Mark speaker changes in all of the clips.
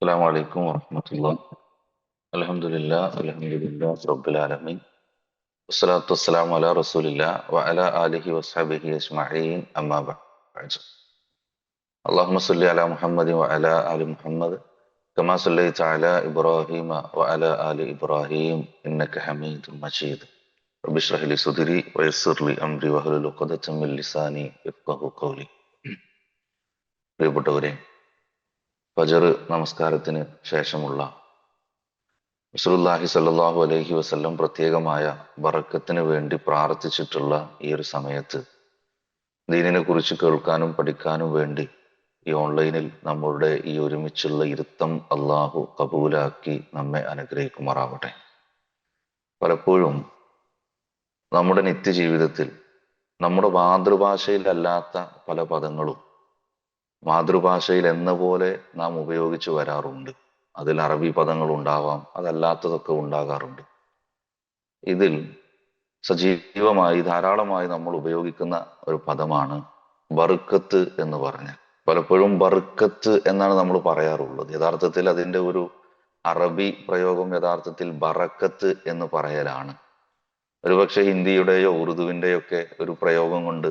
Speaker 1: السلام عليكم ورحمة الله. الحمد لله رب العالمين. والصلاة والسلام على رسول الله وعلى آله وصحبه أجمعين أما بعد. اللهم صل على محمد وعلى آل محمد كما صليت على إبراهيم وعلى آل إبراهيم إنك حميد مجيد. رب اشرح لي صدري ويسر لي أمري واحلل عقدة من لساني يفقهوا قولي. പ്രിയപ്പെട്ടവരെ, ഫജർ നമസ്കാരത്തിന് ശേഷമുള്ള റസൂലുള്ളാഹി സ്വല്ലല്ലാഹു അലൈഹി വസല്ലം പ്രത്യേകമായ ബറക്കത്തിന് വേണ്ടി പ്രാർത്ഥിച്ചിട്ടുള്ള ഈ ഒരു സമയത്ത് ദീനിനെ കുറിച്ച് കേൾക്കാനും പഠിക്കാനും വേണ്ടി ഈ ഓൺലൈനിൽ നമ്മളുടെ ഈ ഒരുമിച്ചുള്ള ഇരുത്തം അള്ളാഹു കബൂലാക്കി നമ്മെ അനുഗ്രഹിക്കുമാറാവട്ടെ. പലപ്പോഴും നമ്മുടെ നിത്യജീവിതത്തിൽ നമ്മുടെ മാതൃഭാഷയിലല്ലാത്ത പല പദങ്ങളും മാതൃഭാഷയിൽ എന്ന പോലെ നാം ഉപയോഗിച്ചു വരാറുണ്ട്. അതിൽ അറബി പദങ്ങൾ ഉണ്ടാവാം, അതല്ലാത്തതൊക്കെ ഉണ്ടാകാറുണ്ട്. ഇതിൽ സജീവമായി ധാരാളമായി നമ്മൾ ഉപയോഗിക്കുന്ന ഒരു പദമാണ് ബർക്കത്ത് എന്ന് പറഞ്ഞാൽ. പലപ്പോഴും ബർക്കത്ത് എന്നാണ് നമ്മൾ പറയാറുള്ളത്. യഥാർത്ഥത്തിൽ അതിൻ്റെ ഒരു അറബി പ്രയോഗം യഥാർത്ഥത്തിൽ ബറക്കത്ത് എന്ന് പറയലാണ്. ഒരുപക്ഷെ ഹിന്ദിയുടെയോ ഉറുദുവിൻ്റെയോ ഒക്കെ ഒരു പ്രയോഗം കൊണ്ട്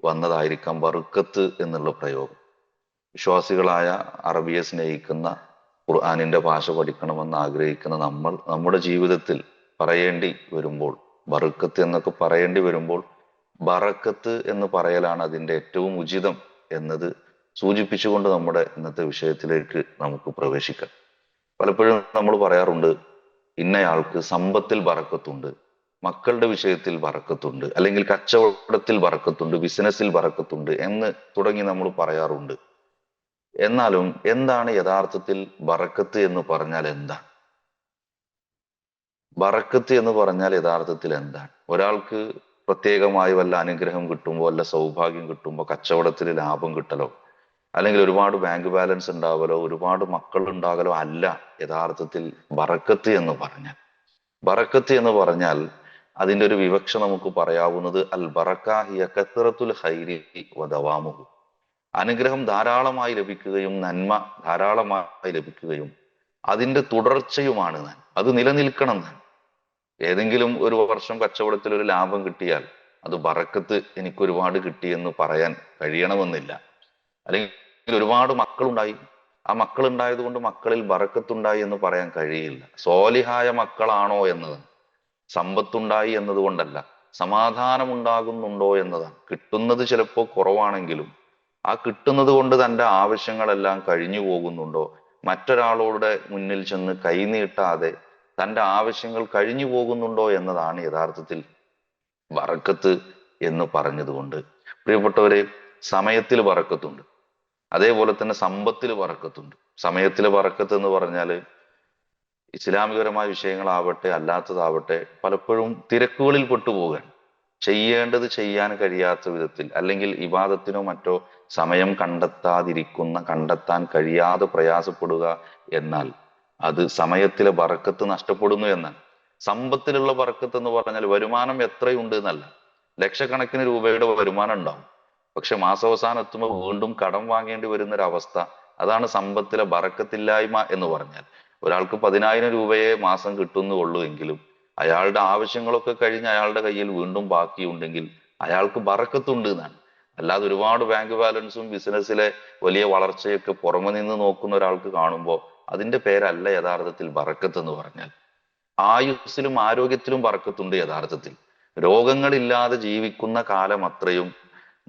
Speaker 1: വന്നതായിരിക്കാം ബർക്കത്ത് എന്നുള്ള പ്രയോഗം. വിശ്വാസികളായ അറബിയെ സ്നേഹിക്കുന്ന ഖുർആനിന്റെ ഭാഷ പഠിക്കണമെന്ന് ആഗ്രഹിക്കുന്ന നമ്മൾ നമ്മുടെ ജീവിതത്തിൽ പറയേണ്ടി വരുമ്പോൾ, ബർക്കത്ത് എന്നൊക്കെ പറയേണ്ടി വരുമ്പോൾ ബറക്കത്ത് എന്ന് പറയലാണ് അതിൻ്റെ ഏറ്റവും ഉചിതം എന്നത് സൂചിപ്പിച്ചുകൊണ്ട് നമ്മുടെ ഇന്നത്തെ വിഷയത്തിലേക്ക് നമുക്ക് പ്രവേശിക്കാം. പലപ്പോഴും നമ്മൾ പറയാറുണ്ട്, ഇന്നയാൾക്ക് സമ്പത്തിൽ ബറക്കത്തുണ്ട്, മക്കളുടെ വിഷയത്തിൽ ബറക്കത്തുണ്ട്, അല്ലെങ്കിൽ കച്ചവടത്തിൽ ബറക്കത്തുണ്ട്, ബിസിനസ്സിൽ ബറക്കത്തുണ്ട് എന്ന് തുടങ്ങി നമ്മൾ പറയാറുണ്ട്. എന്നാലും എന്താണ് യഥാർത്ഥത്തിൽ ബറക്കത്ത് എന്ന് പറഞ്ഞാൽ എന്താണ്? ബറക്കത്ത് എന്ന് പറഞ്ഞാൽ യഥാർത്ഥത്തിൽ എന്താണ്? ഒരാൾക്ക് പ്രത്യേകമായി വല്ല അനുഗ്രഹം കിട്ടുമ്പോൾ, വല്ല സൗഭാഗ്യം കിട്ടുമ്പോൾ, കച്ചവടത്തിൽ ലാഭം കിട്ടലോ, അല്ലെങ്കിൽ ഒരുപാട് ബാങ്ക് ബാലൻസ് ഉണ്ടാവലോ, ഒരുപാട് മക്കൾ ഉണ്ടാകലോ അല്ല യഥാർത്ഥത്തിൽ ബറക്കത്ത് എന്ന് പറഞ്ഞാൽ. ബറക്കത്ത് എന്ന് പറഞ്ഞാൽ അതിൻ്റെ ഒരു വിവക്ഷ നമുക്ക് പറയാവുന്നത് അൽ ബറക ഹിയ കത്റത്തുൽ ഖൈരി വദവാമുഹു. അനുഗ്രഹം ധാരാളമായി ലഭിക്കുകയും നന്മ ധാരാളമായി ലഭിക്കുകയും അതിൻ്റെ തുടർച്ചയുമാണ് ഞാൻ. അത് നിലനിൽക്കണം ഞാൻ. ഏതെങ്കിലും ഒരു വർഷം കച്ചവടത്തിൽ ഒരു ലാഭം കിട്ടിയാൽ അത് ബറക്കത്ത് എനിക്ക് ഒരുപാട് കിട്ടിയെന്ന് പറയാൻ കഴിയണമെന്നില്ല. അല്ലെങ്കിൽ ഒരുപാട് മക്കളുണ്ടായി, ആ മക്കൾ ഉണ്ടായത് കൊണ്ട് മക്കളിൽ ബറക്കത്തുണ്ടായി എന്ന് പറയാൻ കഴിയില്ല. സ്വാലിഹായ മക്കളാണോ എന്നത്, സമ്പത്തുണ്ടായി എന്നതുകൊണ്ടല്ല, സമാധാനം ഉണ്ടാകുന്നുണ്ടോ എന്നതാണ്. കിട്ടുന്നത് ചിലപ്പോൾ കുറവാണെങ്കിലും ആ കിട്ടുന്നത് കൊണ്ട് തൻ്റെ ആവശ്യങ്ങളെല്ലാം കഴിഞ്ഞു പോകുന്നുണ്ടോ, മറ്റൊരാളുടെ മുന്നിൽ ചെന്ന് കൈനീട്ടാതെ തൻ്റെ ആവശ്യങ്ങൾ കഴിഞ്ഞു പോകുന്നുണ്ടോ എന്നതാണ് യഥാർത്ഥത്തിൽ ബറക്കത്ത് എന്ന് പറഞ്ഞതുകൊണ്ട്. പ്രിയപ്പെട്ടവരെ, സമയത്തിൽ ബറക്കത്തുണ്ട്, അതേപോലെ തന്നെ സമ്പത്തിൽ ബറക്കത്തുണ്ട്. സമയത്തിലെ ബറക്കത്ത് എന്ന് പറഞ്ഞാൽ ഇസ്ലാമികപരമായ വിഷയങ്ങളാവട്ടെ അല്ലാത്തതാവട്ടെ പലപ്പോഴും തിരക്കുകളിൽ പെട്ടുപോകാൻ, ചെയ്യേണ്ടത് ചെയ്യാൻ കഴിയാത്ത വിധത്തിൽ, അല്ലെങ്കിൽ ഇബാദത്തിനോ മറ്റോ സമയം കണ്ടെത്താൻ കഴിയാതെ പ്രയാസപ്പെടുക എന്നാൽ അത് സമയത്തിലെ ബറക്കത്ത് നഷ്ടപ്പെടുന്നു എന്നാണ്. സമ്പത്തിലുള്ള ബറക്കത്ത് എന്ന് പറഞ്ഞാൽ വരുമാനം എത്രയുണ്ട് എന്നല്ല, ലക്ഷക്കണക്കിന് രൂപയുടെ വരുമാനം ഉണ്ടാവും, പക്ഷെ മാസാവസാനം എത്തുമ്പോൾ വീണ്ടും കടം വാങ്ങേണ്ടി വരുന്ന ഒരു അവസ്ഥ. അതാണ് സമ്പത്തിലെ ബറക്കത്തില്ലായ്മ എന്ന് പറഞ്ഞാൽ. ഒരാൾക്ക് 10,000 രൂപയെ മാസം കിട്ടുന്നുള്ളൂ എങ്കിലും അയാളുടെ ആവശ്യങ്ങളൊക്കെ കഴിഞ്ഞ് അയാളുടെ കയ്യിൽ വീണ്ടും ബാക്കിയുണ്ടെങ്കിൽ അയാൾക്ക് ബറക്കത്തുണ്ട് എന്നാണ്. അല്ലാതെ ഒരുപാട് ബാങ്ക് ബാലൻസും ബിസിനസ്സിലെ വലിയ വളർച്ചയൊക്കെ പുറമെ നിന്ന് നോക്കുന്ന ഒരാൾക്ക് കാണുമ്പോൾ അതിന്റെ പേരല്ല യഥാർത്ഥത്തിൽ ബറക്കത്ത് എന്ന് പറഞ്ഞാൽ. ആയുസ്സിലും ആരോഗ്യത്തിലും ബറക്കത്തുണ്ട് യഥാർത്ഥത്തിൽ. രോഗങ്ങളില്ലാതെ ജീവിക്കുന്ന കാലം അത്രയും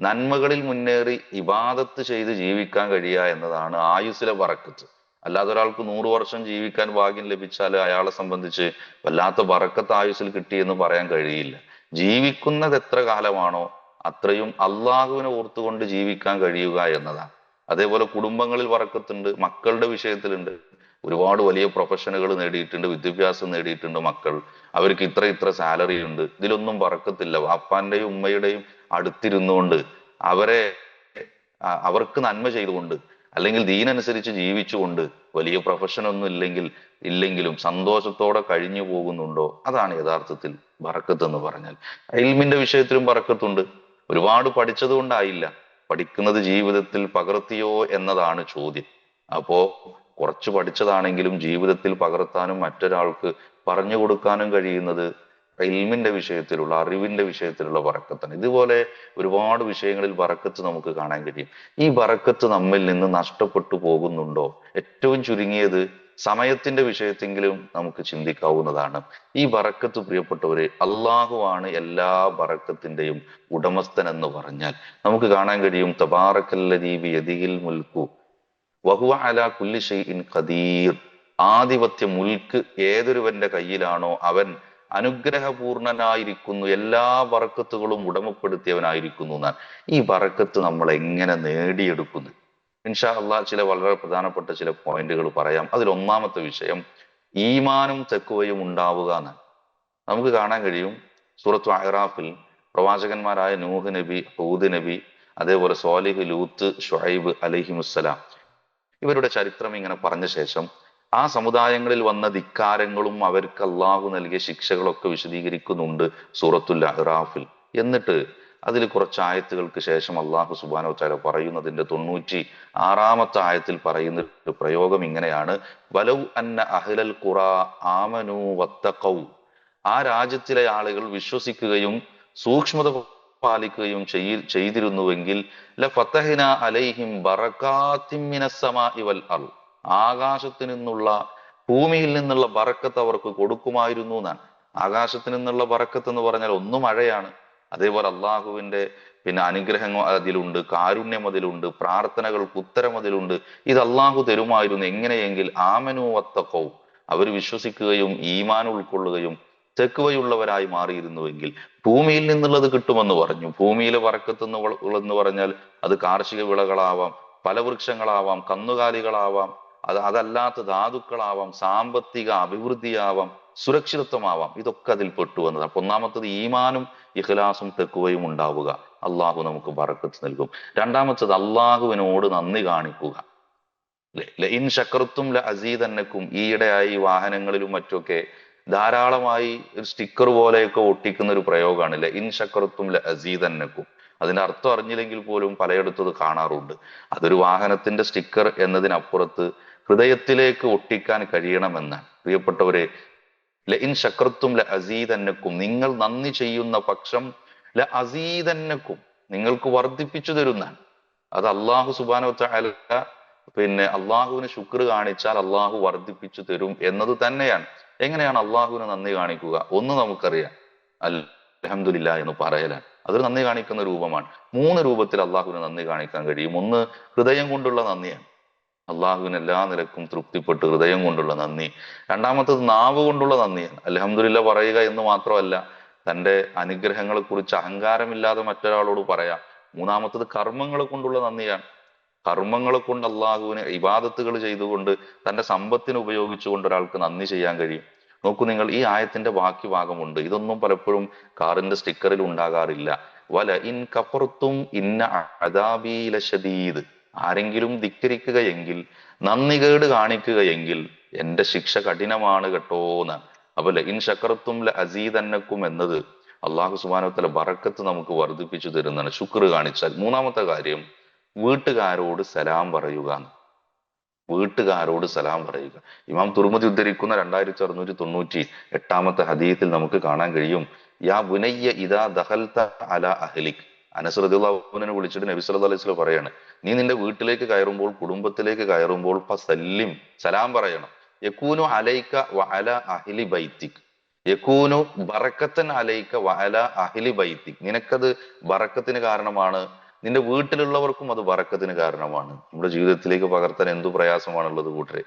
Speaker 1: നന്മകളിൽ മുന്നേറി ഇബാദത്ത് ചെയ്ത് ജീവിക്കാൻ കഴിയുക എന്നതാണ് ആയുസ്സിലെ ബറക്കത്ത്. അല്ലാതെ ഒരാൾക്ക് 100 വർഷം ജീവിക്കാൻ ഭാഗ്യം ലഭിച്ചാൽ അയാളെ സംബന്ധിച്ച് വല്ലാത്ത ബറക്കത്ത് ആയുസ്സിൽ കിട്ടി എന്ന് പറയാൻ കഴിയില്ല. ജീവിക്കുന്നത് എത്ര കാലമാണോ അത്രയും അള്ളാഹുവിനെ ഓർത്തുകൊണ്ട് ജീവിക്കാൻ കഴിയുക എന്നതാണ്. അതേപോലെ കുടുംബങ്ങളിൽ ബറക്കത്തുണ്ട്, മക്കളുടെ വിഷയത്തിലുണ്ട്. ഒരുപാട് വലിയ പ്രൊഫഷനുകൾ നേടിയിട്ടുണ്ട്, വിദ്യാഭ്യാസം നേടിയിട്ടുണ്ട് മക്കൾ, അവർക്ക് ഇത്ര സാലറി ഉണ്ട്. ഇതിലൊന്നും ബറക്കത്തില്ല. വാപ്പാന്റെയും ഉമ്മയുടെയും അടുത്തിരുന്നുകൊണ്ട് അവർക്ക് നന്മ ചെയ്തുകൊണ്ട്, അല്ലെങ്കിൽ ദീനനുസരിച്ച് ജീവിച്ചുകൊണ്ട്, വലിയ പ്രൊഫഷൻ ഒന്നും ഇല്ലെങ്കിലും സന്തോഷത്തോടെ കഴിഞ്ഞു പോകുന്നുണ്ടോ, അതാണ് യഥാർത്ഥത്തിൽ ബറക്കത്ത് എന്ന് പറഞ്ഞാൽ. ഇൽമിന്റെ വിഷയത്തിലും ബറക്കത്തുണ്ട്. ഒരുപാട് പഠിച്ചത് കൊണ്ടായില്ല, പഠിക്കുന്നത് ജീവിതത്തിൽ പകർത്തിയോ എന്നതാണ് ചോദ്യം. അപ്പോ കുറച്ച് പഠിച്ചതാണെങ്കിലും ജീവിതത്തിൽ പകർത്താനും മറ്റൊരാൾക്ക് പറഞ്ഞു കൊടുക്കാനും കഴിയുന്നത് ഇൽമിന്റെ വിഷയത്തിലുള്ള, അറിവിന്റെ വിഷയത്തിലുള്ള ബറക്കത്താണ്. ഇതുപോലെ ഒരുപാട് വിഷയങ്ങളിൽ ബറക്കത്ത് നമുക്ക് കാണാൻ കഴിയും. ഈ ബറക്കത്ത് നമ്മിൽ നിന്ന് നഷ്ടപ്പെട്ടു പോകുന്നുണ്ടോ? ഏറ്റവും ചുരുങ്ങിയത് സമയത്തിന്റെ വിഷയത്തെങ്കിലും നമുക്ക് ചിന്തിക്കാവുന്നതാണ്. ഈ ബറക്കത്ത് പ്രിയപ്പെട്ടവരെ, അള്ളാഹുവാണ് എല്ലാ ബറക്കത്തിന്റെയും ഉടമസ്ഥൻ എന്ന് പറഞ്ഞാൽ നമുക്ക് കാണാൻ കഴിയും. തബാറക്കല്ലദീ ബിയദിഹിൽ മുൽക്കു വഹുവ അലാ കുല്ലി ഷൈഇൻ ഖദീർ. ആധിപത്യ മുൽക്ക് ഏതൊരുവന്റെ കയ്യിലാണോ അവൻ അനുഗ്രഹപൂർണനായിരിക്കുന്നു, എല്ലാ ബറക്കത്തുകളും ഉടമപ്പെടുത്തിയവനായിരിക്കുന്നു എന്നാണ്. ഈ ബറക്കത്ത് നമ്മൾ എങ്ങനെ നേടിയെടുക്കുന്നു? ഇൻഷാ അള്ളാഹ് ചില വളരെ പ്രധാനപ്പെട്ട ചില പോയിന്റുകൾ പറയാം. അതിൽ ഒന്നാമത്തെ വിഷയം ഈമാനും തെക്കുവയും ഉണ്ടാവുക എന്നാണ്. നമുക്ക് കാണാൻ കഴിയും സൂറത്തു അഹ്റാഫിൽ പ്രവാചകന്മാരായ നൂഹ് നബി, ഹൂദ് നബി, അതേപോലെ സ്വാലിഹ്, ലൂത്ത്, ഷുഐബ് അലൈഹിമുസ്സലാം ഇവരുടെ ചരിത്രം ഇങ്ങനെ പറഞ്ഞ ശേഷം ആ സമുദായങ്ങളിൽ വന്ന ധിക്കാരങ്ങളും അവർക്ക് അള്ളാഹു നൽകിയ ശിക്ഷകളൊക്കെ വിശദീകരിക്കുന്നുണ്ട് സൂറത്തുൽ അഹ്റാഫിൽ. എന്നിട്ട് അതിൽ കുറച്ച് ആയത്തുകൾക്ക് ശേഷം അള്ളാഹു സുബ്ഹാനഹു വ തആല പറയുന്നതിന്റെ 96-ാമത്തെ ആയത്തിൽ പറയുന്ന ഒരു പ്രയോഗം ഇങ്ങനെയാണ്: വലൗ അന്ന അഹ്ലൽ ഖുറാ ആമനൂ വത്തഖൗ. ആ രാജ്യത്തിലെ ആളുകൾ വിശ്വസിക്കുകയും സൂക്ഷ്മത പാലിക്കുകയും ചെയ്തിരുന്നുവെങ്കിൽ ലഫതഹ്ന അലൈഹിം ബറകാത്തിൻ മിനസ് സമാഇ വൽ അർദ്. ആകാശത്ത് നിന്നുള്ള, ഭൂമിയിൽ നിന്നുള്ള ബറക്കത്ത് അവർക്ക് കൊടുക്കുമായിരുന്നു എന്നാണ്. ആകാശത്ത് നിന്നുള്ള ബറക്കത്ത് എന്ന് പറഞ്ഞാൽ ഒന്ന് മഴയാണ്, അതേപോലെ അള്ളാഹുവിന്റെ അനുഗ്രഹങ്ങൾ അതിലുണ്ട്, കാരുണ്യം അതിലുണ്ട്, പ്രാർത്ഥനകൾക്ക് ഉത്തരം അതിലുണ്ട്. ഇത് അള്ളാഹു തരുമായിരുന്നു. എങ്ങനെയെങ്കിൽ ആമനു വത്തഖൗ, അവർ വിശ്വസിക്കുകയും ഈമാൻ ഉൾക്കൊള്ളുകയും തെക്കുവയുള്ളവരായി മാറിയിരുന്നുവെങ്കിൽ. ഭൂമിയിൽ നിന്നുള്ളത് കിട്ടുമെന്ന് പറഞ്ഞു. ഭൂമിയിലെ ബറക്കത്ത് എന്ന് പറഞ്ഞാൽ അത് കാർഷിക വിളകളാവാം, ഫലവൃക്ഷങ്ങളാവാം, കന്നുകാലികളാവാം, അതല്ലാത്ത ധാതുക്കളാവാം, സാമ്പത്തിക അഭിവൃദ്ധിയാവാം, സുരക്ഷിതത്വമാവാം. ഇതൊക്കെ അതിൽ പെട്ടു വന്നത്. അപ്പൊ ഒന്നാമത്തത് ഈമാനും ഇഖ്ലാസും തെക്കുവയും ഉണ്ടാവുക, അള്ളാഹു നമുക്ക് ബറക്കത്ത് നൽകും. രണ്ടാമത്തത് അള്ളാഹുവിനോട് നന്ദി കാണിക്കുക. ലഇൻ ശക്കർത്തും ലഅസീദന്നക്കും. ഈയിടെയായി വാഹനങ്ങളിലും മറ്റൊക്കെ ധാരാളമായി ഒരു സ്റ്റിക്കർ പോലെയൊക്കെ ഒട്ടിക്കുന്ന ഒരു പ്രയോഗമാണ് ലഇൻ ശക്കർത്തും ലഅസീദന്നക്കും. അതിന്റെ അർത്ഥം അറിഞ്ഞില്ലെങ്കിൽ പോലും പലയിടത്തും അത് കാണാറുണ്ട്. അതൊരു വാഹനത്തിന്റെ സ്റ്റിക്കർ എന്നതിനപ്പുറത്ത് ഹൃദയത്തിലേക്ക് ഒട്ടിക്കാൻ കഴിയണമെന്നാണ്. പ്രിയപ്പെട്ടവരെ, ലഇൻ ശക്കർത്തും ലഅസീദന്നക്കും, നിങ്ങൾ നന്ദി ചെയ്യുന്ന പക്ഷം ലഅസീദന്നക്കും, നിങ്ങൾക്ക് വർദ്ധിപ്പിച്ചു തരുന്നാണ്. അത് അള്ളാഹു സുബ്ഹാനഹു വ തആല അള്ളാഹുവിന് ശുക്ർ കാണിച്ചാൽ അള്ളാഹു വർദ്ധിപ്പിച്ചു തരും എന്നത് തന്നെയാണ്. എങ്ങനെയാണ് അള്ളാഹുവിന് നന്ദി കാണിക്കുക? ഒന്ന് നമുക്കറിയാം, അൽഹംദുലില്ലാ എന്ന് പറയലാണ്. അതൊരു നന്ദി കാണിക്കുന്ന രൂപമാണ്. 3 രൂപത്തിൽ അള്ളാഹുവിന് നന്ദി കാണിക്കാൻ കഴിയും. ഒന്ന് ഹൃദയം കൊണ്ടുള്ള നന്ദിയാണ്, അള്ളാഹുവിന് എല്ലാ നിലക്കും തൃപ്തിപ്പെട്ട് ഹൃദയം കൊണ്ടുള്ള നന്ദി. രണ്ടാമത്തത് നാവ് കൊണ്ടുള്ള നന്ദിയാണ്, അൽഹംദുലില്ലാ പറയുക എന്ന് മാത്രമല്ല, തന്റെ അനുഗ്രഹങ്ങളെ കുറിച്ച് അഹങ്കാരമില്ലാതെ മറ്റൊരാളോട് പറയാം. മൂന്നാമത്തത് കർമ്മങ്ങളെ കൊണ്ടുള്ള നന്ദിയാണ്. കർമ്മങ്ങളെ കൊണ്ട് അള്ളാഹുവിന് ഇബാദത്തുകൾ ചെയ്തുകൊണ്ട് തന്റെ സമ്പത്തിനെ ഉപയോഗിച്ചുകൊണ്ട് ഒരാൾക്ക് നന്ദി ചെയ്യാൻ കഴിയും. നോക്കൂ നിങ്ങൾ, ഈ ആയത്തിന്റെ ബാക്കി ഭാഗമുണ്ട്. ഇതൊന്നും പലപ്പോഴും കാറിന്റെ സ്റ്റിക്കറിൽ ഉണ്ടാകാറില്ല. വല ഇൻ കഫർത്തും ഇന്ന അദാബീ ലശദീദ്. ആരെങ്കിലും ധിക്കരിക്കുകയെങ്കിൽ, നന്ദികേട് കാണിക്കുകയെങ്കിൽ എന്റെ ശിക്ഷ കഠിനമാണ് കേട്ടോ എന്നാണ്. അപ്പൊ ഇൻ ശക്കർത്തും ലഅസീദന്നക്കും എന്നത് അള്ളാഹു സുബ്ഹാനഹു വ തആല ബറക്കത്ത് നമുക്ക് വർദ്ധിപ്പിച്ചു തരുന്നതാണ് ശുക്ർ കാണിച്ചാൽ. മൂന്നാമത്തെ കാര്യം വീട്ടുകാരോട് സലാം പറയുക. വീട്ടുകാരോട് സലാം പറയുക. ഇമാം തുർമുദി ഉദ്ധരിക്കുന്ന 2698-ാമത്തെ ഹദീസിൽ നമുക്ക് കാണാൻ കഴിയും: യാ ബുനയ്യ ഇദാ ദഖൽത അലാ അഹ്ലിക്. അനസ് റളിയല്ലാഹു അൻഹുവിനെ വിളിച്ചിട്ട് നബി സല്ലല്ലാഹു അലൈഹി വസല്ലം പറയാണ്, നീ നിന്റെ വീട്ടിലേക്ക് കയറുമ്പോൾ, കുടുംബത്തിലേക്ക് കയറുമ്പോൾ ഫസല്ലിം, സലാം പറയണം. യകൂനു അലൈക വ അലാ അഹ്ലി ബൈതിക്. യകൂനു ബറക്കത്തൻ അലൈക വ അലാ അഹ്ലി ബൈതിക്. നിനക്കത് ബറക്കത്തിന് കാരണമാണ്, നിന്റെ വീട്ടിലുള്ളവർക്കും അത് ബറക്കത്തിന് കാരണമാണ്. നമ്മുടെ ജീവിതത്തിലേക്ക് പകർത്താൻ എന്തു പ്രയാസമാണുള്ളത് കൂട്ടരെ.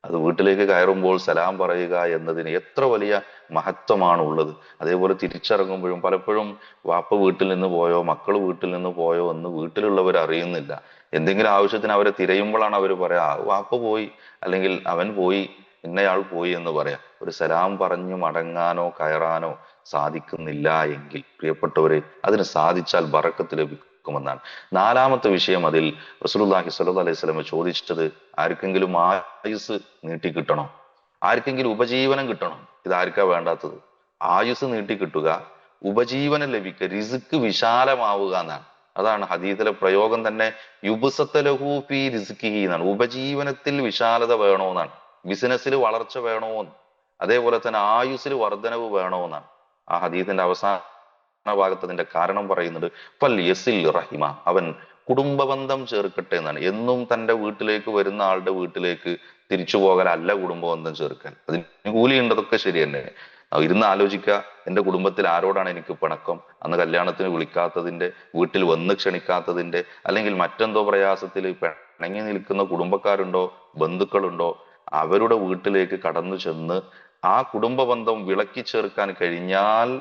Speaker 1: അത് വീട്ടിലേക്ക് കയറുമ്പോൾ സലാം പറയുക എന്നതിന് എത്ര വലിയ മഹത്വമാണ് ഉള്ളത്. അതേപോലെ തിരിച്ചിറങ്ങുമ്പോഴും പലപ്പോഴും വാപ്പ വീട്ടിൽ നിന്ന് പോയോ, മക്കൾ വീട്ടിൽ നിന്ന് പോയോ എന്ന് വീട്ടിലുള്ളവർ അറിയുന്നില്ല. എന്തെങ്കിലും ആവശ്യത്തിന് അവരെ തിരയുമ്പോഴാണ് അവർ പറയാ വാപ്പ പോയി, അല്ലെങ്കിൽ അവൻ പോയി, ഇന്നയാൾ പോയി എന്ന് പറയാം. ഒരു സലാം പറഞ്ഞു മടങ്ങാനോ കയറാനോ സാധിക്കുന്നില്ല എങ്കിൽ പ്രിയപ്പെട്ടവരെ, അതിന് സാധിച്ചാൽ ബറക്കത്ത് ലഭിക്കുമെന്നാണ്. നാലാമത്തെ വിഷയം, അതിൽ റസൂലുള്ളാഹി സ്വല്ലല്ലാഹു അലൈഹി വസല്ലം ചോദിച്ചത്, ആർക്കെങ്കിലും ആയുസ് നീട്ടിക്കിട്ടണോ, ആർക്കെങ്കിലും ഉപജീവനം കിട്ടണോ? ഇതാർക്കാ വേണ്ടാത്തത്? ആയുസ് നീട്ടിക്കിട്ടുക, ഉപജീവനം ലഭിക്കുക, റിസ്ക് വിശാലമാവുക എന്നാണ്. അതാണ് ഹദീസിലെ പ്രയോഗം തന്നെ. യുബ്സത്തലഹു ഫീ റിസ്കിഹി എന്നാണ്. ഉപജീവനത്തിൽ വിശാലത വേണോന്നാണ്, ബിസിനസ്സിൽ വളർച്ച വേണോന്ന്, അതേപോലെ തന്നെ ആയുസ്സിൽ വർധനവ് വേണോന്നാണ്. ആ ഹദീസിന്റെ അവസാന ഭാഗത്ത് അതിന്റെ കാരണം പറയുന്നത് ഫൽ യസിൽ റഹിമ, അവൻ കുടുംബ ബന്ധം ചേർക്കട്ടെ എന്നാണ്. എന്നും തന്റെ വീട്ടിലേക്ക് വരുന്ന ആളുടെ വീട്ടിലേക്ക് തിരിച്ചു പോകലല്ല കുടുംബ ബന്ധം ചേർക്കൽ. അതിന് കൂലിയുണ്ട്, അതൊക്കെ ശരി തന്നെ. ഇരുന്ന് ആലോചിക്കുക, എന്റെ കുടുംബത്തിൽ ആരോടാണ് എനിക്ക് പിണക്കം, അന്ന് കല്യാണത്തിന് വിളിക്കാത്തതിന്റെ, വീട്ടിൽ വന്ന് ക്ഷണിക്കാത്തതിന്റെ, അല്ലെങ്കിൽ മറ്റെന്തോ പ്രയാസത്തിൽ പിണങ്ങി നിൽക്കുന്ന കുടുംബക്കാരുണ്ടോ, ബന്ധുക്കളുണ്ടോ, അവരുടെ വീട്ടിലേക്ക് കടന്നു ചെന്ന് ആ കുടുംബ ബന്ധം വിളക്കി ചേർക്കാൻ കഴിഞ്ഞാൽ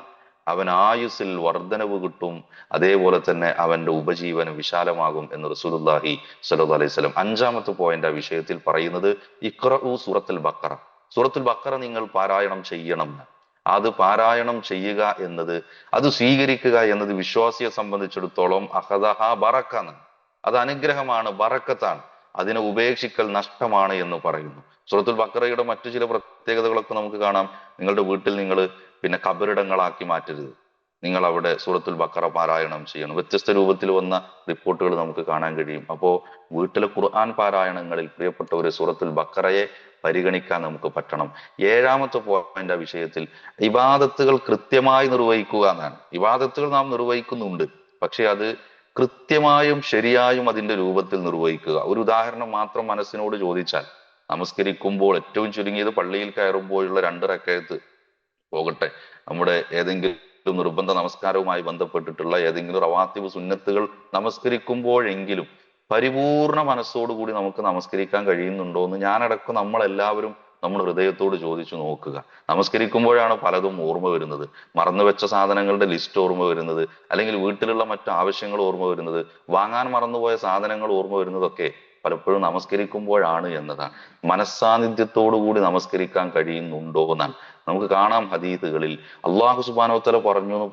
Speaker 1: അവൻ ആയുസ്സിൽ വർധനവ് കിട്ടും, അതേപോലെ തന്നെ അവന്റെ ഉപജീവനം വിശാലമാകും എന്ന് റസൂലുള്ളാഹി സ്വല്ലല്ലാഹു അലൈഹി വസല്ലം. അഞ്ചാമത്തെ പോയിന്റ് ആ വിഷയത്തിൽ പറയുന്നത് ഇഖ്റഉ സൂറത്തുൽ ബഖറ, സൂറത്തുൽ ബഖറ നിങ്ങൾ പാരായണം ചെയ്യണം. അത് പാരായണം ചെയ്യുക എന്നത്, അത് സ്വീകരിക്കുക എന്നത് വിശ്വാസിയെ സംബന്ധിച്ചിടത്തോളം അഹദഹ ബറക്കാണ്, അത് അനുഗ്രഹമാണ്, ബറക്കത്താണ്. അതിനെ ഉപേക്ഷിക്കൽ നഷ്ടമാണ് എന്ന് പറയുന്നു. സൂറത്തുൽ ബഖറയുടെ മറ്റു ചില പ്രത്യേകതകളൊക്കെ നമുക്ക് കാണാം. നിങ്ങളുടെ വീട്ടിൽ നിങ്ങൾ പിന്നെ കബറിടങ്ങളാക്കി മാറ്റരുത്, നിങ്ങൾ അവിടെ സൂറത്തുൽ ബഖറ പാരായണം ചെയ്യണം. വ്യത്യസ്ത രൂപത്തിൽ വന്ന റിപ്പോർട്ടുകൾ നമുക്ക് കാണാൻ കഴിയും. അപ്പോ വീട്ടിലെ ഖുർആൻ പാരായണങ്ങളിൽ പ്രിയപ്പെട്ടവരെ സൂറത്തുൽ ബഖറയെ പരിഗണിക്കാൻ നമുക്ക് പറ്റണം. ഏഴാമത്തെ പോയിന്റ് ആ വിഷയത്തിൽ ഇബാദത്തുകൾ കൃത്യമായി നിർവഹിക്കുക എന്നാണ്. ഇബാദത്തുകൾ നാം നിർവഹിക്കുന്നുണ്ട്, പക്ഷെ അത് കൃത്യമായും ശരിയായും അതിന്റെ രൂപത്തിൽ നിർവഹിക്കുക. ഒരു ഉദാഹരണം മാത്രം മനസ്സിനോട് ചോദിച്ചാൽ, നമസ്കരിക്കുമ്പോൾ ഏറ്റവും ചുരുങ്ങിയത് പള്ളിയിൽ കയറുമ്പോഴുള്ള 2 റക്അത്ത് പോകട്ടെ, നമ്മുടെ ഏതെങ്കിലും നിർബന്ധ നമസ്കാരവുമായി ബന്ധപ്പെട്ടിട്ടുള്ള ഏതെങ്കിലും റവാത്തിബ് സുന്നത്തുകൾ നമസ്കരിക്കുമ്പോഴെങ്കിലും പരിപൂർണ മനസ്സോടുകൂടി നമുക്ക് നമസ്കരിക്കാൻ കഴിയുന്നുണ്ടോ എന്ന് ഞാനടക്കം നമ്മളെല്ലാവരും നമ്മുടെ ഹൃദയത്തോട് ചോദിച്ചു നോക്കുക. നമസ്കരിക്കുമ്പോഴാണ് പലതും ഓർമ്മ വരുന്നത്, മറന്നുവെച്ച സാധനങ്ങളുടെ ലിസ്റ്റ് ഓർമ്മ വരുന്നത്, അല്ലെങ്കിൽ വീട്ടിലുള്ള മറ്റു ആവശ്യങ്ങൾ ഓർമ്മ വരുന്നത്, വാങ്ങാൻ മറന്നുപോയ സാധനങ്ങൾ ഓർമ്മ വരുന്നതൊക്കെ പലപ്പോഴും നമസ്കരിക്കുമ്പോഴാണ് എന്നതാണ്. മനസ്സാന്നിധ്യത്തോടു കൂടി നമസ്കരിക്കാൻ കഴിയുന്നുണ്ടോ എന്നാണ്. നമുക്ക് കാണാം ഹദീസുകളിൽ അള്ളാഹു സുബ്ഹാനഹു വതആല പറഞ്ഞു എന്ന്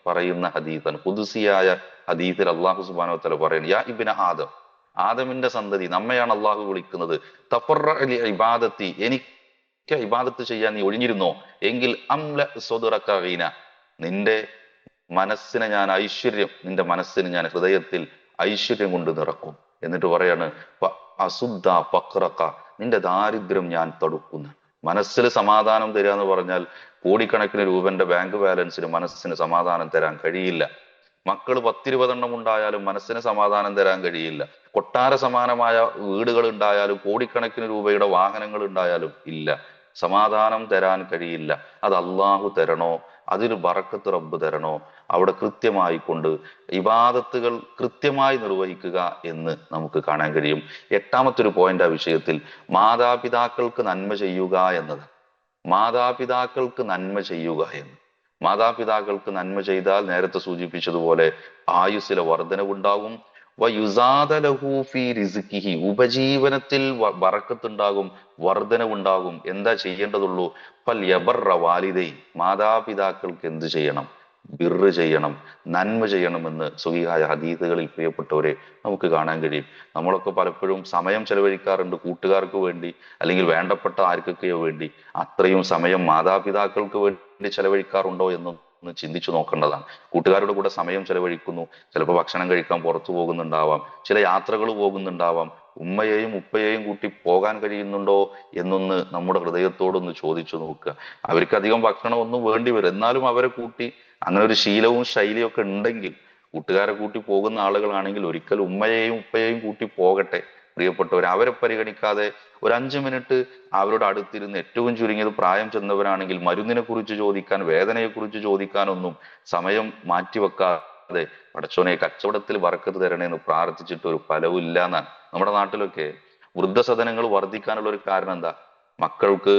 Speaker 1: പറയുന്ന ഹദീസാണ്, ഖുദ്സിയായ ഹദീസിൽ അള്ളാഹു സുബ്ഹാനഹു വതആല പറയുന്നത്, യാ ഇബ്ന ആദം, ആദമിന്റെ സന്തതി, നമ്മയാണ് അള്ളാഹു വിളിക്കുന്നത്, തഫറഅ ലി ഇബാദത്തി, എനിക്ക് ഇബാദത്ത് ചെയ്യാൻ നീ ഒഴിഞ്ഞിരുന്നോ എങ്കിൽ അംല സ്വദറക ഗിന, നിന്റെ മനസ്സിനെ ഞാൻ ഐശ്വര്യം, നിന്റെ മനസ്സിന് ഞാൻ ഹൃദയത്തിൽ ഐശ്വര്യം കൊണ്ട് നിറക്കും. എന്നിട്ട് പറയാണ് അസുദ്ധ പക്രക്ക, നിന്റെ ദാരിദ്ര്യം ഞാൻ തടുക്കുന്നു. മനസ്സിൽ സമാധാനം തരിക എന്ന് പറഞ്ഞാൽ കോടിക്കണക്കിന് രൂപന്റെ ബാങ്ക് ബാലൻസിന് മനസ്സിന് സമാധാനം തരാൻ കഴിയില്ല. മക്കൾ 10-20 ഉണ്ടായാലും മനസ്സിന് സമാധാനം തരാൻ കഴിയില്ല. കൊട്ടാര സമാനമായ വീടുകൾ ഉണ്ടായാലും കോടിക്കണക്കിന് രൂപയുടെ വാഹനങ്ങൾ ഉണ്ടായാലും ഇല്ല, സമാധാനം തരാൻ കഴിയില്ല. അത് അള്ളാഹു തരണോ, അതിന് ബറക്കത്ത് റബ്ബ് തരണോ, അവിടെ കൃത്യമായി കൊണ്ട് ഇബാദത്തുകൾ കൃത്യമായി നിർവഹിക്കുക എന്ന് നമുക്ക് കാണാൻ കഴിയും. എട്ടാമത്തെ ഒരു പോയിന്റ് ആ വിഷയത്തിൽ മാതാപിതാക്കൾക്ക് നന്മ ചെയ്യുക എന്നത്. മാതാപിതാക്കൾക്ക് നന്മ ചെയ്യുക എന്ന്, മാതാപിതാക്കൾക്ക് നന്മ ചെയ്താൽ നേരത്തെ സൂചിപ്പിച്ചതുപോലെ ആയുസ്സിലെ വർധനവുണ്ടാകും. ഉപജീവനത്തിൽ ബറക്കത്തുണ്ടാകും, വർധനവുണ്ടാകും. എന്താ ചെയ്യേണ്ടതുള്ളൂ? ഫൽ യബർറ വാലിദൈ, മാതാപിതാക്കൾക്ക് എന്ത് ചെയ്യണം? ബിർറ് ചെയ്യണം, നന്മ ചെയ്യണമെന്ന് സ്വഹീഹായ ഹദീസുകളിൽ പ്രിയപ്പെട്ടവരെ നമുക്ക് കാണാൻ കഴിയും. നമ്മളൊക്കെ പലപ്പോഴും സമയം ചെലവഴിക്കാറുണ്ട് കൂട്ടുകാർക്ക് വേണ്ടി, അല്ലെങ്കിൽ വേണ്ടപ്പെട്ട ആർക്കൊക്കെയോ വേണ്ടി. അത്രയും സമയം മാതാപിതാക്കൾക്ക് വേണ്ടി ചെലവഴിക്കാറുണ്ടോ എന്നും ഒന്ന് ചിന്തിച്ചു നോക്കേണ്ടതാണ്. കൂട്ടുകാരുടെ കൂടെ സമയം ചെലവഴിക്കുന്നു, ചിലപ്പോൾ ഭക്ഷണം കഴിക്കാൻ പുറത്തു പോകുന്നുണ്ടാവാം, ചില യാത്രകൾ പോകുന്നുണ്ടാവാം. ഉമ്മയെയും ഉപ്പയെയും കൂട്ടി പോകാൻ കഴിയുന്നുണ്ടോ എന്നൊന്ന് നമ്മുടെ ഹൃദയത്തോടൊന്ന് ചോദിച്ചു നോക്കുക. അവർക്ക് അധികം ഭക്ഷണം ഒന്നും വേണ്ടി വരും, എന്നാലും അവരെ കൂട്ടി, അങ്ങനെ ഒരു ശീലവും ശൈലിയും ഒക്കെ ഉണ്ടെങ്കിൽ, കൂട്ടുകാരെ കൂട്ടി പോകുന്ന ആളുകളാണെങ്കിൽ ഒരിക്കൽ ഉമ്മയെയും ഉപ്പയെയും കൂട്ടി പോകട്ടെ പ്രിയപ്പെട്ടവർ. അവരെ പരിഗണിക്കാതെ ഒരു 5 മിനിറ്റ് അവരുടെ അടുത്തിരുന്ന്, ഏറ്റവും ചുരുങ്ങിയത് പ്രായം ചെന്നവരാണെങ്കിൽ മരുന്നിനെ കുറിച്ച് ചോദിക്കാൻ, വേദനയെ കുറിച്ച് ചോദിക്കാനൊന്നും സമയം മാറ്റിവെക്കാതെ പടച്ചോനെ കച്ചവടത്തിൽ ബറക്കത്ത് തരണേ എന്ന് പ്രാർത്ഥിച്ചിട്ട് ഒരു ഫലവും ഇല്ല എന്നാണ്. നമ്മുടെ നാട്ടിലൊക്കെ വൃദ്ധസദനങ്ങൾ വർദ്ധിക്കാനുള്ള ഒരു കാരണം എന്താ? മക്കൾക്ക്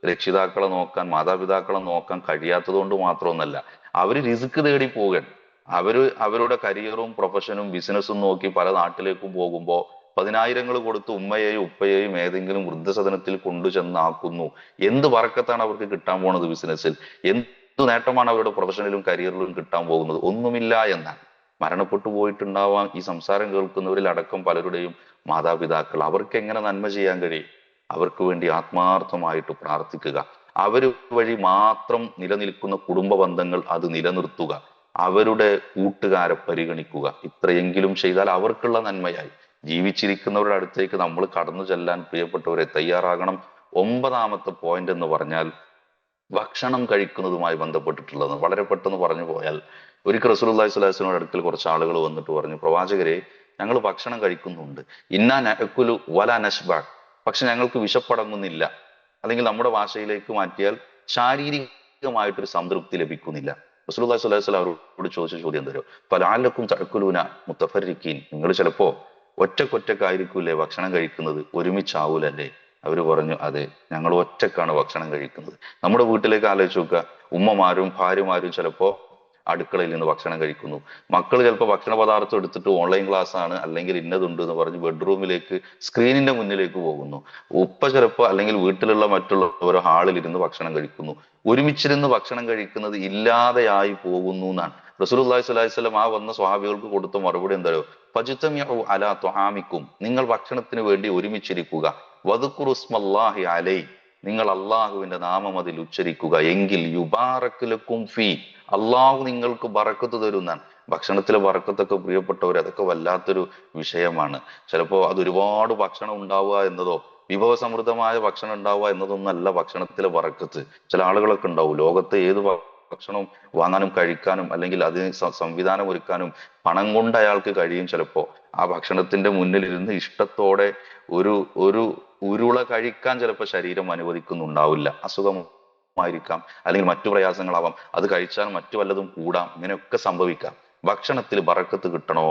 Speaker 1: രക്ഷിതാക്കളെ നോക്കാൻ, മാതാപിതാക്കളെ നോക്കാൻ കഴിയാത്തത് കൊണ്ട് മാത്രമൊന്നല്ല, അവര് റിസ്ക് തേടി പോകാൻ, അവരുടെ കരിയറും പ്രൊഫഷനും ബിസിനസ്സും നോക്കി പല നാട്ടിലേക്കും പോകുമ്പോ 10,000 കൊടുത്ത് ഉമ്മയെയും ഉപ്പയെയും ഏതെങ്കിലും വൃദ്ധസദനത്തിൽ കൊണ്ടു ചെന്നാക്കുന്നു. എന്ത് ബറക്കത്താണ് അവർക്ക് കിട്ടാൻ പോണത് ബിസിനസ്സിൽ? എന്ത് നേട്ടമാണ് അവരുടെ പ്രൊഫഷനിലും കരിയറിലും കിട്ടാൻ പോകുന്നത്? ഒന്നുമില്ല എന്നാണ്. മരണപ്പെട്ടു പോയിട്ടുണ്ടാവാം ഈ സംസാരം കേൾക്കുന്നവരിൽ അടക്കം പലരുടെയും മാതാപിതാക്കൾ. അവർക്ക് എങ്ങനെ നന്മ ചെയ്യാൻ കഴിയും? അവർക്ക് വേണ്ടി ആത്മാർത്ഥമായിട്ട് പ്രാർത്ഥിക്കുക. അവര് വഴി മാത്രം നിലനിൽക്കുന്ന കുടുംബ ബന്ധങ്ങൾ അത് നിലനിർത്തുക. അവരുടെ കൂട്ടുകാരെ പരിഗണിക്കുക. ഇത്രയെങ്കിലും ചെയ്താൽ അവർക്കുള്ള നന്മയായി. ജീവിച്ചിരിക്കുന്നവരുടെ അടുത്തേക്ക് നമ്മൾ കടന്നു ചെല്ലാൻ പ്രിയപ്പെട്ടവരെ തയ്യാറാകണം. 9ാമത്തെ പോയിന്റ് എന്ന് പറഞ്ഞാൽ ഭക്ഷണം കഴിക്കുന്നതുമായി ബന്ധപ്പെട്ടിട്ടുള്ളത്. വളരെ പെട്ടെന്ന് പറഞ്ഞു പോയാൽ, ഒരിക്കൽ റസൂലുള്ളാഹി സ്വല്ലല്ലാഹു അലൈഹി വസല്ലമയുടെ അടുക്കൽ കുറച്ച് ആളുകൾ വന്നിട്ട് പറഞ്ഞു, പ്രവാചകരെ, ഞങ്ങൾ ഭക്ഷണം കഴിക്കുന്നുണ്ട്, ഇന്നാ നഅ്കുലു വലാ നശ്ബഅ, പക്ഷെ ഞങ്ങൾക്ക് വിശപ്പടങ്ങുന്നില്ല. അല്ലെങ്കിൽ നമ്മുടെ ഭാഷയിലേക്ക് മാറ്റിയാൽ ശാരീരികമായിട്ടൊരു സംതൃപ്തി ലഭിക്കുന്നില്ല. റസൂലുള്ളാഹി സ്വല്ലല്ലാഹു അലൈഹി വസല്ലം അവരോട് ചോദിച്ച ചോദ്യം എന്തോ, ഫലഅല്ലക്കും തഅ്കുലൂന മുത്തഫർരിക്കീൻ, നിങ്ങൾ ചിലപ്പോ ഒറ്റക്കൊറ്റക്കായിരിക്കൂലേ ഭക്ഷണം കഴിക്കുന്നത്, ഒരുമിച്ചാവൂലല്ലേ? അവര് പറഞ്ഞു, അതെ, ഞങ്ങൾ ഒറ്റക്കാണ് ഭക്ഷണം കഴിക്കുന്നത്. നമ്മുടെ വീട്ടിലേക്ക് ആലോചിച്ച് നോക്കുക. ഉമ്മമാരും ഭാര്യമാരും ചിലപ്പോ അടുക്കളയിൽ നിന്ന് ഭക്ഷണം കഴിക്കുന്നു. മക്കൾ ചിലപ്പോൾ ഭക്ഷണ പദാർത്ഥം എടുത്തിട്ട് ഓൺലൈൻ ക്ലാസ് ആണ് അല്ലെങ്കിൽ ഇന്നതുണ്ട് എന്ന് പറഞ്ഞ് ബെഡ്റൂമിലേക്ക് സ്ക്രീനിന്റെ മുന്നിലേക്ക് പോകുന്നു. ഉപ്പ ചിലപ്പോൾ അല്ലെങ്കിൽ വീട്ടിലുള്ള മറ്റുള്ള ഓരോ ഹാളിൽ ഇരുന്ന് ഭക്ഷണം കഴിക്കുന്നു. ഒരുമിച്ചിരുന്ന് ഭക്ഷണം കഴിക്കുന്നത് ഇല്ലാതെയായി പോകുന്നു എന്നാണ് റസൂലുള്ളാഹി സ്വല്ലല്ലാഹി അലൈഹി വസല്ലം ആ വന്ന സ്വഹാബികൾക്ക് കൊടുത്ത മറുപടി. എന്തായോ, ഫജ്തമിഉ അലാ തുആമിക്കും, നിങ്ങൾ ഭക്ഷണത്തിന് വേണ്ടി ഒരുമിച്ചിരിക്കുക. വദ്കുറുസ്മല്ലാഹി അലൈ, നിങ്ങൾ അള്ളാഹുവിന്റെ നാമം അതിൽ ഉച്ചരിക്കുക. എങ്കിൽ യുബാറക് ലക്കും ഫീ, അള്ളാഹു നിങ്ങൾക്ക് ബറക്കത്ത് തരുന്നാണ്. ഭക്ഷണത്തിലെ ബറക്കത്തൊക്കെ പ്രിയപ്പെട്ടവർ, അതൊക്കെ വല്ലാത്തൊരു വിഷയമാണ്. ചിലപ്പോ അത് ഒരുപാട് ഭക്ഷണം ഉണ്ടാവുക എന്നതോ വിഭവസമൃദ്ധമായ ഭക്ഷണം ഉണ്ടാവുക എന്നതൊന്നും അല്ല ഭക്ഷണത്തിലെ ബറക്കത്ത്. ചില ആളുകളൊക്കെ ഉണ്ടാവും, ലോകത്തെ ഏത് ഭക്ഷണവും വാങ്ങാനും കഴിക്കാനും അല്ലെങ്കിൽ അതിന് സംവിധാനം ഒരുക്കാനും പണം കൊണ്ട് അയാൾക്ക് കഴിയും. ചിലപ്പോ ആ ഭക്ഷണത്തിന്റെ മുന്നിലിരുന്ന് ഇഷ്ടത്തോടെ ഒരു ഒരു ഉരുള കഴിക്കാൻ ചിലപ്പോൾ ശരീരം അനുവദിക്കുന്നുണ്ടാവില്ല. അസുഖമായിരിക്കാം, അല്ലെങ്കിൽ മറ്റു പ്രയാസങ്ങളാവാം, അത് കഴിച്ചാൽ മറ്റു വല്ലതും കൂടാം, ഇങ്ങനെയൊക്കെ സംഭവിക്കാം. ഭക്ഷണത്തിൽ ബറക്കത്ത് കിട്ടണോ,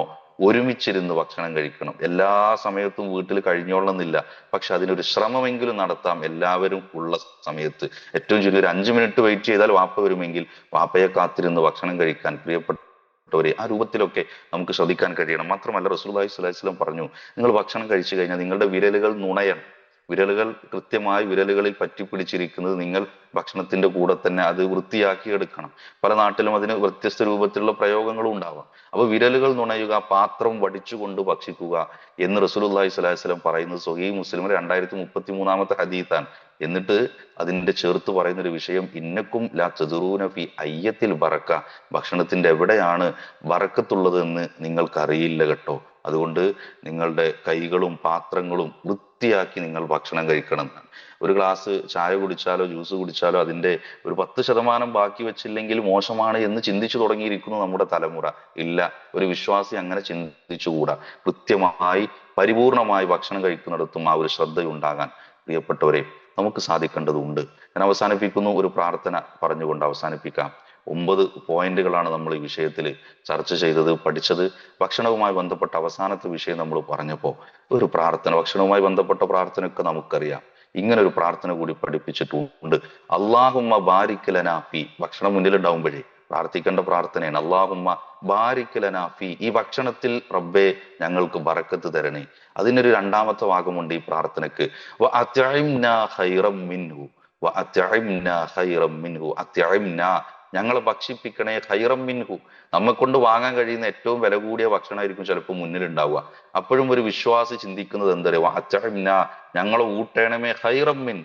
Speaker 1: ഒരുമിച്ചിരുന്ന് ഭക്ഷണം കഴിക്കണം. എല്ലാ സമയത്തും വീട്ടിൽ കഴിഞ്ഞോളണമെന്നില്ല, പക്ഷെ അതിനൊരു ശ്രമമെങ്കിലും നടത്താം എല്ലാവരും ഉള്ള സമയത്ത്. ഏറ്റവും ചുരുങ്ങി ഒരു 5 മിനിറ്റ് വെയിറ്റ് ചെയ്താൽ വാപ്പ വരുമെങ്കിൽ വാപ്പയെ കാത്തിരുന്ന് ഭക്ഷണം കഴിക്കാൻ പ്രിയപ്പെട്ടവരെ ആ രൂപത്തിലൊക്കെ നമുക്ക് ശ്രദ്ധിക്കാൻ കഴിയണം. മാത്രമല്ല റസൂലുള്ളാഹി സ്വല്ലല്ലാഹി അലൈഹി വസല്ലം പറഞ്ഞു, നിങ്ങൾ ഭക്ഷണം കഴിച്ചു കഴിഞ്ഞാൽ നിങ്ങളുടെ വിരലുകൾ നുണയണം. വിരലുകൾ കൃത്യമായി വിരലുകളിൽ പറ്റിപ്പിടിച്ചിരിക്കുന്നത് നിങ്ങൾ ഭക്ഷണത്തിന്റെ കൂടെ തന്നെ അത് വൃത്തിയാക്കി എടുക്കണം. പല നാട്ടിലും അതിന് വ്യത്യസ്ത രൂപത്തിലുള്ള പ്രയോഗങ്ങളും ഉണ്ടാവാം. അപ്പൊ വിരലുകൾ നുണയുക, പാത്രം വടിച്ചുകൊണ്ട് ഭക്ഷിക്കുക എന്ന് റസൂലുള്ളാഹി സ്വല്ലല്ലാഹി അലൈഹി വസല്ലം പറയുന്നത് സ്വഹീഹ് മുസ്ലിം 2033 ഹദീത്താണ്. എന്നിട്ട് അതിന്റെ ചേർത്ത് പറയുന്ന ഒരു വിഷയം, ഇന്നക്കും ലാ തദ്റൂന ഫി അയ്യത്തിൽ ബറക്ക, ഭക്ഷണത്തിന്റെ എവിടെയാണ് ബറക്കത്തുള്ളത് എന്ന് നിങ്ങൾക്ക് അറിയില്ല കേട്ടോ. അതുകൊണ്ട് നിങ്ങളുടെ കൈകളും പാത്രങ്ങളും വൃത്തിയാക്കി നിങ്ങൾ ഭക്ഷണം കഴിക്കണം എന്നാണ്. ഒരു ഗ്ലാസ് ചായ കുടിച്ചാലോ ജ്യൂസ് കുടിച്ചാലോ അതിന്റെ ഒരു 10% ബാക്കി വെച്ചില്ലെങ്കിൽ മോശമാണ് എന്ന് ചിന്തിച്ചു തുടങ്ങിയിരിക്കുന്നു നമ്മുടെ തലമുറ. ഇല്ല, ഒരു വിശ്വാസി അങ്ങനെ ചിന്തിച്ചുകൂടാ. കൃത്യമായി പരിപൂർണമായി ഭക്ഷണം കഴിക്കുന്നിടത്തും ആ ഒരു ശ്രദ്ധയുണ്ടാകാൻ പ്രിയപ്പെട്ടവരെ നമുക്ക് സാധിക്കേണ്ടതുണ്ട്. ഞാൻ അവസാനിപ്പിക്കുന്നു, ഒരു പ്രാർത്ഥന പറഞ്ഞുകൊണ്ട് അവസാനിപ്പിക്കാം. 9 പോയിന്റുകളാണ് നമ്മൾ ഈ വിഷയത്തിൽ ചർച്ച ചെയ്തത്, പഠിച്ചത്. ഭക്ഷണവുമായി ബന്ധപ്പെട്ട അവസാനത്തെ വിഷയം നമ്മൾ പറഞ്ഞപ്പോ ഒരു പ്രാർത്ഥന, ഭക്ഷണവുമായി ബന്ധപ്പെട്ട പ്രാർത്ഥനയൊക്കെ നമുക്കറിയാം. ഇങ്ങനെ ഒരു പ്രാർത്ഥന കൂടി പഠിപ്പിച്ചിട്ടുണ്ട്. അല്ലാഹുമ്മ ബാരിക് ലനാ ഫീ, ഭക്ഷണം മുന്നിലുണ്ടാവുമ്പോഴേ പ്രാർത്ഥിക്കേണ്ട പ്രാർത്ഥനയാണ്. അല്ലാഹുമ്മ ബാരിക് ലനാ ഫീ, ഈ ഭക്ഷണത്തിൽ റബ്ബേ ഞങ്ങൾക്ക് ബറക്കത്ത് തരണേ. അതിനൊരു 2ാമത്തെ ഭാഗമുണ്ട് ഈ പ്രാർത്ഥനക്ക്. വ അത്ഇംനാ ഖൈറം മിൻഹു, വ അത്ഇംനാ ഖൈറം മിൻഹു, അത്ഇംനാ, ഞങ്ങളെ ഭക്ഷിപ്പിക്കണേ, ഖൈറം മിൻഹു, നമ്മെ കൊണ്ട് വാങ്ങാൻ കഴിയുന്ന ഏറ്റവും വില കൂടിയ ഭക്ഷണമായിരിക്കും ചിലപ്പോൾ മുന്നിലുണ്ടാവുക. അപ്പോഴും ഒരു വിശ്വാസി ചിന്തിക്കുന്നത് എന്തറിയോ, അത്ഇംനാ, ഞങ്ങളെ ഊട്ടേണമേ, ഖൈറം മിൻ,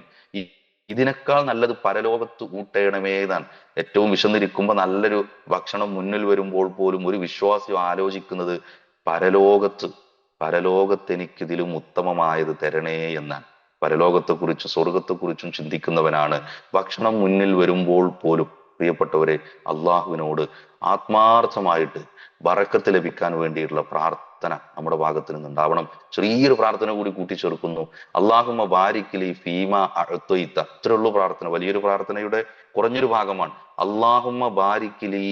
Speaker 1: ഇതിനേക്കാൾ നല്ലത് പരലോകത്ത് ഊട്ടേണമേ എന്നാണ്. ഏറ്റവും വിശന്നിരിക്കുമ്പോൾ നല്ലൊരു ഭക്ഷണം മുന്നിൽ വരുമ്പോൾ പോലും ഒരു വിശ്വാസി ആലോചിക്കുന്നത് പരലോകത്ത്, പരലോകത്ത് എനിക്കിതിലും ഉത്തമമായത് തരണേ എന്നാണ്. പരലോകത്തെക്കുറിച്ച് സ്വർഗത്തെക്കുറിച്ചും ചിന്തിക്കുന്നവനാണ്. ഭക്ഷണം മുന്നിൽ വരുമ്പോൾ പോലും പ്രിയപ്പെട്ടവരെ അള്ളാഹുവിനോട് ആത്മാർത്ഥമായിട്ട് ബറക്കത്ത് ലഭിക്കാൻ വേണ്ടിയിട്ടുള്ള പ്രാർത്ഥന നമ്മുടെ ഭാഗത്ത് നിന്നുണ്ടാവണം. ചെറിയൊരു പ്രാർത്ഥന കൂടി കൂട്ടിച്ചേർക്കുന്നു. അല്ലാഹുമ്മ ബാരിക് ലി ഫീമ അഅ്തൈത, അത്രയുള്ളൂ പ്രാർത്ഥന. വലിയൊരു പ്രാർത്ഥനയുടെ കുറഞ്ഞൊരു ഭാഗമാണ്. അല്ലാഹുമ്മ ബാരിക് ലി,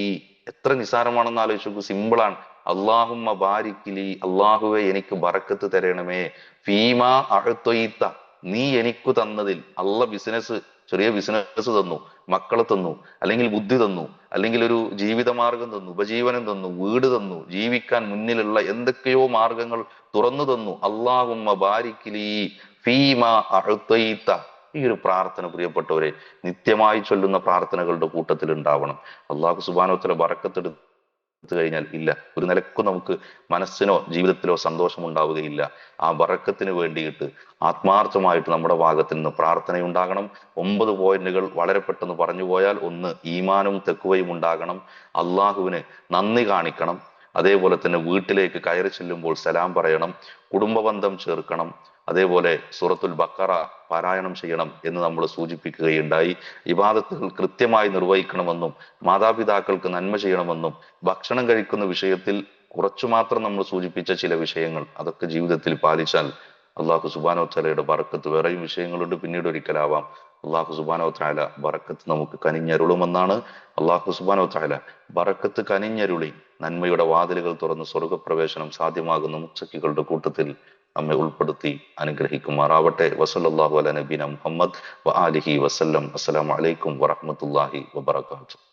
Speaker 1: എത്ര നിസാരമാണെന്ന് ആലോചിച്ച് നോക്കൂ, സിമ്പിളാണ്. അല്ലാഹുമ്മ ബാരിക് ലി, അള്ളാഹുവെ എനിക്ക് ബറക്കത്ത് തരണമേ, ഫീമ അഅ്തൈത, നീ എനിക്ക് തന്നതിൽ. അള്ള ബിസിനസ്, ചെറിയ ബിസിനസ് തന്നു, മക്കളെ തന്നു, അല്ലെങ്കിൽ ബുദ്ധി തന്നു, അല്ലെങ്കിൽ ഒരു ജീവിതമാർഗം തന്നു, ഉപജീവനം തന്നു, വീട് തന്നു, ജീവിക്കാൻ മുന്നിലുള്ള എന്തൊക്കെയോ മാർഗങ്ങൾ തുറന്നു തന്നു. അല്ലാഹുമ്മ ബാരിക് ലീ ഫീമ അഅ്തൈത, ഈ ഒരു പ്രാർത്ഥന പ്രിയപ്പെട്ടവരെ നിത്യമായി ചൊല്ലുന്ന പ്രാർത്ഥനകളുടെ കൂട്ടത്തിൽ ഉണ്ടാവണം. അള്ളാഹു സുബ്ഹാനഹു വ തആല ബറക്കത്ത് കഴിഞ്ഞാൽ ഇല്ല, ഒരു നിലക്കും നമുക്ക് മനസ്സിനോ ജീവിതത്തിലോ സന്തോഷം ഉണ്ടാവുകയില്ല. ആ ബറക്കത്തിന് വേണ്ടിയിട്ട് ആത്മാർത്ഥമായിട്ട് നമ്മുടെ ഭാഗത്ത് നിന്ന് പ്രാർത്ഥനയുണ്ടാകണം. 9 പോയിന്റുകൾ വളരെ പെട്ടെന്ന് പറഞ്ഞു പോയാൽ: ഒന്ന്, ഈമാനും തെക്കുവയും ഉണ്ടാകണം. അള്ളാഹുവിന് നന്ദി കാണിക്കണം. അതേപോലെ തന്നെ വീട്ടിലേക്ക് കയറി ചെല്ലുമ്പോൾ സലാം പറയണം. കുടുംബബന്ധം ചേർക്കണം. അതേപോലെ സൂറത്തുൽ ബക്കറ പാരായണം ചെയ്യണം എന്ന് നമ്മൾ സൂചിപ്പിക്കുകയുണ്ടായി. ഇബാദത്തുകൾ കൃത്യമായി നിർവഹിക്കണമെന്നും മാതാപിതാക്കൾക്ക് നന്മ ചെയ്യണമെന്നും ഭക്ഷണം കഴിക്കുന്ന വിഷയത്തിൽ കുറച്ചു മാത്രം നമ്മൾ സൂചിപ്പിച്ച ചില വിഷയങ്ങൾ അതൊക്കെ ജീവിതത്തിൽ പാലിച്ചാൽ അള്ളാഹു സുബ്ഹാനഹു വ തആലയുടെ ബറക്കത്ത്, വേറെയും വിഷയങ്ങളുണ്ട്, പിന്നീട് ഒരിക്കലാവാം. അള്ളാഹു സുബ്ഹാനഹു വ തആല ബറക്കത്ത് നമുക്ക് കനിഞ്ഞരുളുമെന്നാണ്. അള്ളാഹു സുബ്ഹാനഹു വ തആല ബറക്കത്ത് കനിഞ്ഞരുളി നന്മയുടെ വാതിലുകൾ തുറന്ന് സ്വർഗപ്രവേശനം സാധ്യമാകുന്ന മുത്തഖികളുടെ കൂട്ടത്തിൽ നമ്മെ ഉൾപ്പെടുത്തി അനുഗ്രഹിക്കുമാറാവട്ടെ. വസല്ലല്ലാഹു അലാ നബീന മുഹമ്മദ് വ ആലിഹി വസല്ലം. അസ്സലാമു അലൈക്കും വറഹ്മത്തുള്ളാഹി വബറകാതുഹു.